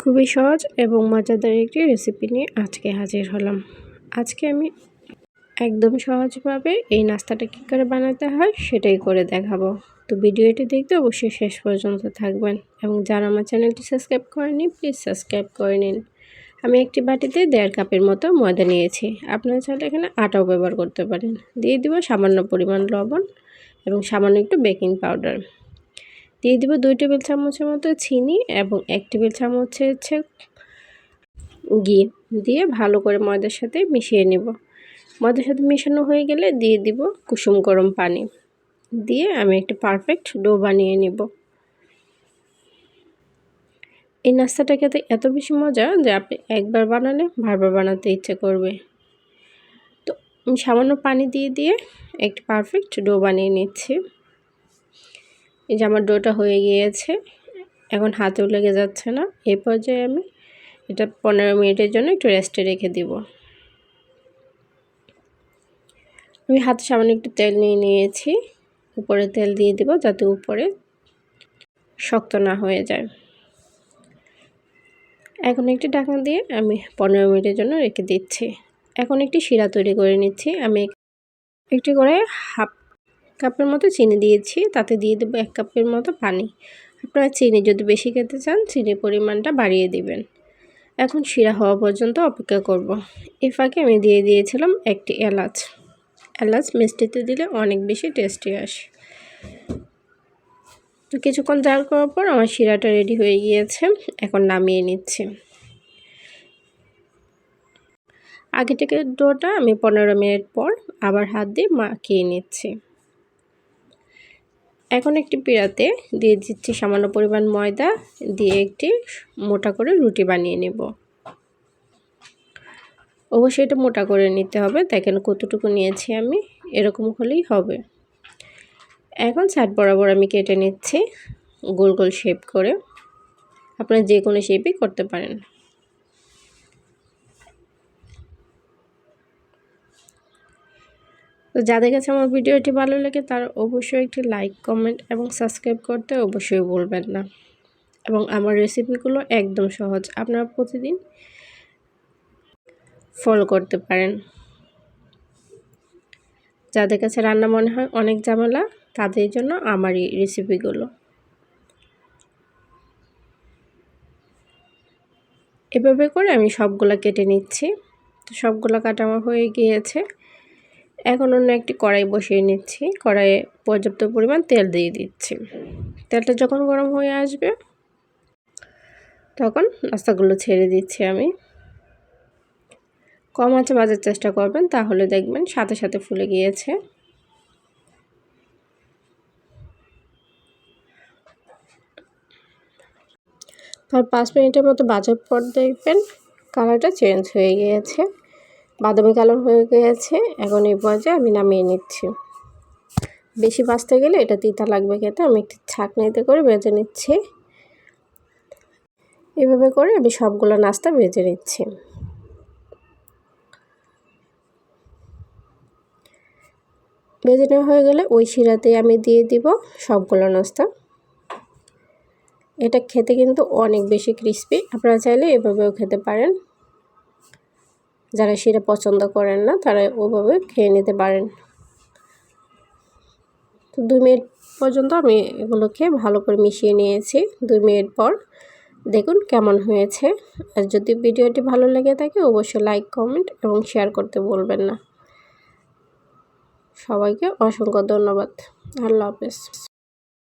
খুবই সহজ এবং মজাদার একটি রেসিপি নিয়ে আজকে হাজির হলাম। আজকে আমি একদম সহজভাবে এই নাস্তাটা কী করে বানাতে হয় সেটাই করে দেখাবো। তো ভিডিওটি দেখতে অবশ্যই শেষ পর্যন্ত থাকবেন এবং যারা আমার চ্যানেলটি সাবস্ক্রাইব করেনি প্লিজ সাবস্ক্রাইব করে নিন। আমি একটি বাটিতে 1.5 কাপের মতো ময়দা নিয়েছি। আপনারা চাইলে এখানে আটাও ব্যবহার করতে পারেন। দিয়ে দিব সামান্য পরিমাণ লবণ এবং সামান্য একটু বেকিং পাউডার। দিয়ে দিব 2 টেবিল চামচের মতো চিনি এবং 1 টেবিল চামচ ঘি দিয়ে ভালো করে ময়দার সাথে মিশিয়ে নেব। ময়দার সাথে মেশানো হয়ে গেলে দিয়ে দিব কুসুম গরম পানি দিয়ে আমি একটা পারফেক্ট ডো বানিয়ে নেব। এই নাস্তাটা খেতে এত বেশি মজা যে আপনি একবার বানালে বারবার বানাতে ইচ্ছে করবে। তো আমি সামান্য পানি দিয়ে একটা পারফেক্ট ডো বানিয়ে নিচ্ছি। এই যে আমার ডোটা হয়ে গিয়েছে, এখন হাতেও লেগে যাচ্ছে না। এই পর্যায়ে আমি এটা 15 মিনিটের জন্য একটু রেস্টে রেখে দিব। আমি হাতে সামান্য একটু তেল নিয়েছি, উপরে তেল দিয়ে দিব যাতে উপরে শক্ত না হয়ে যায়। এখন একটি ঢাকনা দিয়ে আমি 15 মিনিটের জন্য রেখে দিচ্ছি। এখন একটি শিরা তৈরি করে নিচ্ছি। আমি একটি করে হাফ কাপের মতো চিনি দিয়েছি, তাতে দিয়ে দেবো 1 কাপের মতো পানি। আপনারা চিনি যদি বেশি খেতে চান চিনির পরিমাণটা বাড়িয়ে দিবেন। এখন শিরা হওয়া পর্যন্ত অপেক্ষা করব। এই ফাঁকে আমি দিয়ে দিয়েছিলাম একটি এলাচ মিষ্টিতে দিলে অনেক বেশি টেস্টি আসে। তো কিছুক্ষণ জাল করার পর আমার শিরাটা রেডি হয়ে গিয়েছে, এখন নামিয়ে নিচ্ছি। আগে থেকে ডোটা আমি 15 মিনিট পর আবার হাত দিয়ে মাখিয়ে নিচ্ছি। এখন একটি পিঁড়াতে দিয়ে দিচ্ছি সামান্য পরিমাণ ময়দা দিয়ে একটি মোটা করে রুটি বানিয়ে নেব। অবশ্যই এটা মোটা করে নিতে হবে। দেখেন কতটুকু নিয়েছি আমি, এরকম হলেই হবে। এখন সাইড বরাবর আমি কেটে নিচ্ছি গোল গোল শেপ করে। আপনারা যে কোনো শেপই করতে পারেন। তো যাদের কাছে আমার ভিডিওটি ভালো লাগে তারা অবশ্যই একটি লাইক, কমেন্ট এবং সাবস্ক্রাইব করতে অবশ্যই ভুলবেন না। এবং আমার রেসিপিগুলো একদম সহজ, আপনারা প্রতিদিন ফলো করতে পারেন। যাদের কাছে রান্না মনে হয় অনেক ঝামেলা তাদের জন্য আমার এই রেসিপিগুলো। এভাবে করে আমি সবগুলা কেটে নিচ্ছি। তো সবগুলা কাটা আমার হয়ে গিয়েছে। এখন অন্য একটি কড়াই বসিয়ে নিচ্ছি। কড়াইয়ে পর্যাপ্ত পরিমাণ তেল দিয়ে দিচ্ছি। তেলটা যখন গরম হয়ে আসবে তখন নাস্তাগুলো ছেড়ে দিচ্ছি আমি। কম আঁচে ভাজার চেষ্টা করবেন, তাহলে দেখবেন সাথে সাথে ফুলে গিয়েছে। আর 5 মিনিটের মতো ভাজার পর দেখবেন কালারটা চেঞ্জ হয়ে গিয়েছে, বাদামি কালার হয়ে গিয়েছে। এখন এই পর্যায়ে আমি নামিয়ে নিচ্ছি। বেশি ভাজতে গেলে এটা তিতা লাগবে খেতে। আমি একটি ছাঁকনিতে করে ভেজে নিচ্ছি। এভাবে করে আমি সবগুলো নাস্তা ভেজে নিচ্ছি। ভেজে নেওয়া হয়ে গেলে ওই শিরাতে আমি দিয়ে দিব সবগুলো নাস্তা। এটা খেতে কিন্তু অনেক বেশি ক্রিস্পি। আপনারা চাইলে এভাবেও খেতে পারেন। যারা শিরা পছন্দ করেন না তারা ওভাবে খেয়ে নিতে পারেন। তো 2 মিনিট পর্যন্ত আমি এগুলোকে ভালো করে মিশিয়ে নিয়েছি। 2 মিনিট পর দেখুন কেমন হয়েছে। আর যদি ভিডিওটি ভালো লেগে থাকে অবশ্যই লাইক, কমেন্ট এবং শেয়ার করতে ভুলবেন না। সবাইকে অসংখ্য ধন্যবাদ। আল্লাহ হাফেজ।